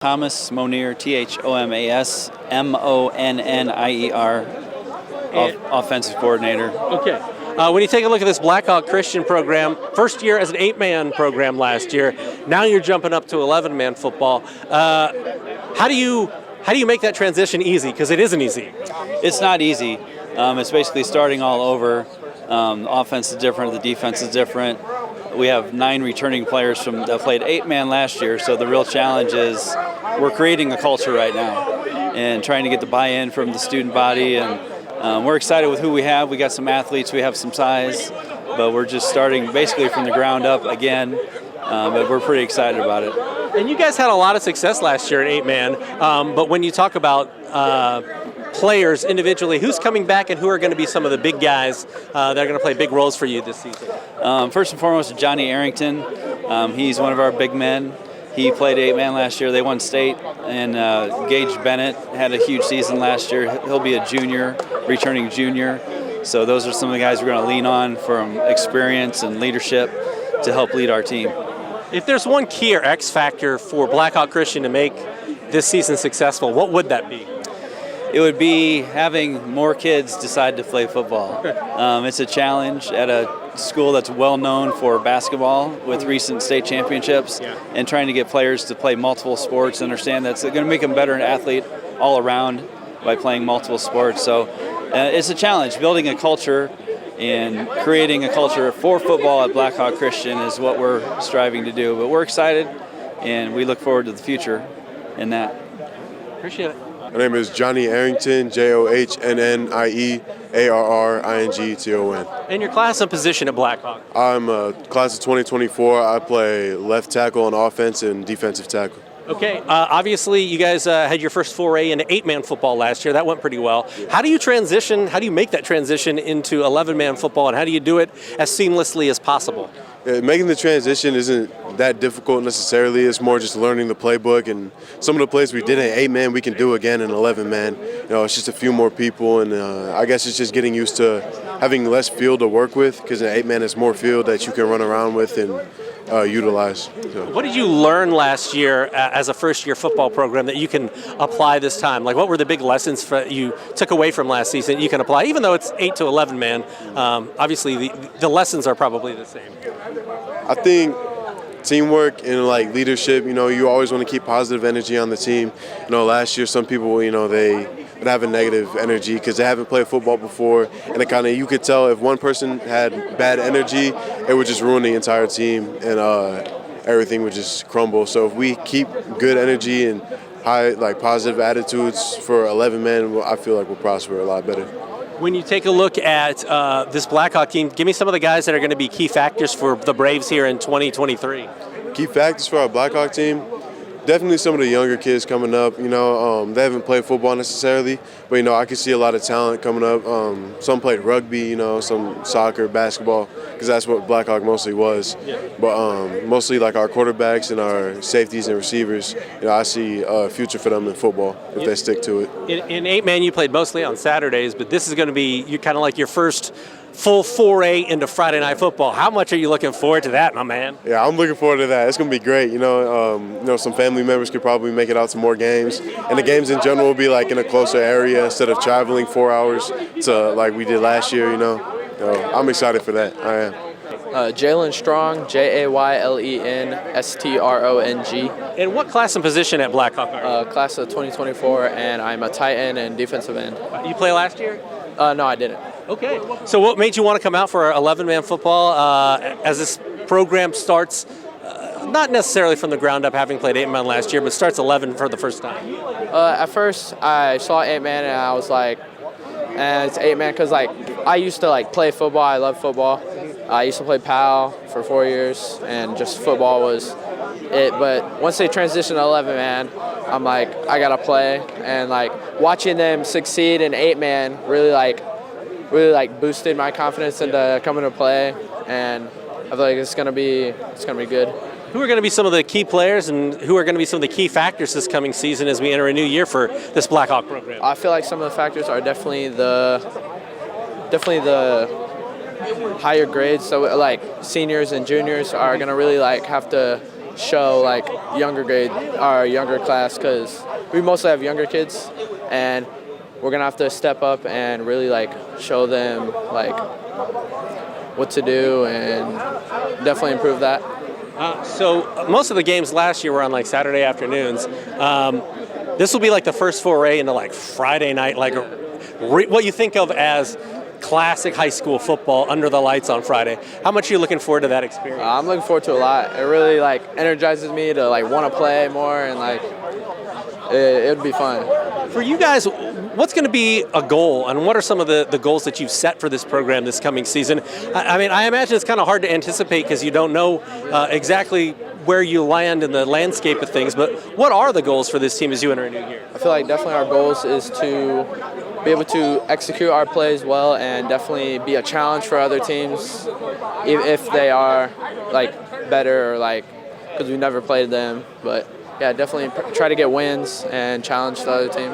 Thomas Monier, Thomas Monnier, offensive coordinator. Okay. When you take a look at this Blackhawk Christian program, first year as an 8-man program last year, now you're jumping up to 11-man football. How do you make that transition easy? Because it isn't easy. It's not easy. It's basically starting all over. The offense is different, the defense is different. We have 9 returning players that played 8-man last year, so the real challenge is we're creating a culture right now and trying to get the buy-in from the student body, and we're excited with who we have. We got some athletes, we have some size, but we're just starting basically from the ground up again, but we're pretty excited about it. And you guys had a lot of success last year at 8-man, but when you talk about players individually, who's coming back and who are going to be some of the big guys that are going to play big roles for you this season? First and foremost, Johnny Arrington. He's one of our big men. He played 8-man last year. They won state. And Gage Bennett had a huge season last year. He'll be a junior, returning junior. So those are some of the guys we're going to lean on from experience and leadership to help lead our team. If there's one key or X factor for Blackhawk Christian to make this season successful, what would that be? It would be having more kids decide to play football. It's a challenge at a school that's well known for basketball with recent state championships, and trying to get players to play multiple sports, understand that's going to make them better an athlete all around by playing multiple sports. So it's a challenge. Building a culture and creating a culture for football at Blackhawk Christian is what we're striving to do. But we're excited, and we look forward to the future in that. Appreciate it. My name is Johnny Arrington, JohnnieArrington. And your class and position at Blackhawk? I'm a class of 2024. I play left tackle on offense and defensive tackle. Okay, obviously you guys had your first foray into 8-man football last year. That went pretty well. How do you make that transition into 11-man football, and how do you do it as seamlessly as possible? Making the transition isn't that difficult necessarily. It's more just learning the playbook, and some of the plays we did in 8-man we can do again in 11-man. It's just a few more people, and I guess it's just getting used to having less field to work with, because in 8-man it's more field that you can run around with and utilize. So. What did you learn last year as a first-year football program that you can apply this time? Like, what were the big lessons you took away from last season you can apply? Even though it's 8 to 11-man, obviously the lessons are probably the same. I think teamwork and leadership, you always want to keep positive energy on the team. Last year some people, they would have a negative energy because they haven't played football before, and you could tell if one person had bad energy, it would just ruin the entire team, and everything would just crumble. So if we keep good energy and high positive attitudes for 11 men, I feel like we'll prosper a lot better. When you take a look at this Blackhawk team, give me some of the guys that are going to be key factors for the Braves here in 2023. Key factors for our Blackhawk team? Definitely some of the younger kids coming up. They haven't played football necessarily, but I can see a lot of talent coming up. Some played rugby, some soccer, basketball, because that's what Blackhawk mostly was. Yeah. But mostly our quarterbacks and our safeties and receivers, I see a future for them in football if they stick to it. In 8-man, you played mostly on Saturdays, but this is going to be your first full foray into Friday night football. How much are you looking forward to that, my man? Yeah, I'm looking forward to that. It's going to be great. Some family members could probably make it out to more games, and the games in general will be in a closer area instead of traveling 4 hours to like we did last year. I'm excited for that. I am. Jalen Strong, JAYLENSTRONG. And what class and position at Blackhawk are you? Class of 2024, and I'm a tight end and defensive end. You play last year? No, I didn't. Okay. So what made you want to come out for 11-man football as this program starts, not necessarily from the ground up, having played 8-man last year, but starts 11 for the first time? At first, I saw 8-man, and I was like, it's 8-man because I used to play football. I love football. I used to play PAL for 4 years, and just football was it. But once they transitioned to 11-man, I'm like, I gotta play, and watching them succeed in 8-man really boosted my confidence into coming to play, and I feel like it's gonna be good. Who are going to be some of the key players, and who are going to be some of the key factors this coming season as we enter a new year for this Blackhawk program? I feel like some of the factors are definitely the higher grades. So seniors and juniors are going to really have to show like our younger class, because we mostly have younger kids, and we're gonna have to step up and really like show them like what to do and definitely improve that. So most of the games last year were on like Saturday afternoons. This will be like the first foray into like Friday night, like what you think of as classic high school football under the lights on Friday. How much are you looking forward to that experience? I'm looking forward to a lot. It really like energizes me to like want to play more, and like it would be fun. For you guys, what's going to be a goal, and what are some of the goals that you've set for this program this coming season? I mean, I imagine it's kind of hard to anticipate because you don't know exactly where you land in the landscape of things, but what are the goals for this team as you enter a new year? I feel like definitely our goals is to be able to execute our plays well and definitely be a challenge for other teams if they are like better, or like, because we've never played them. But yeah, definitely try to get wins and challenge the other team.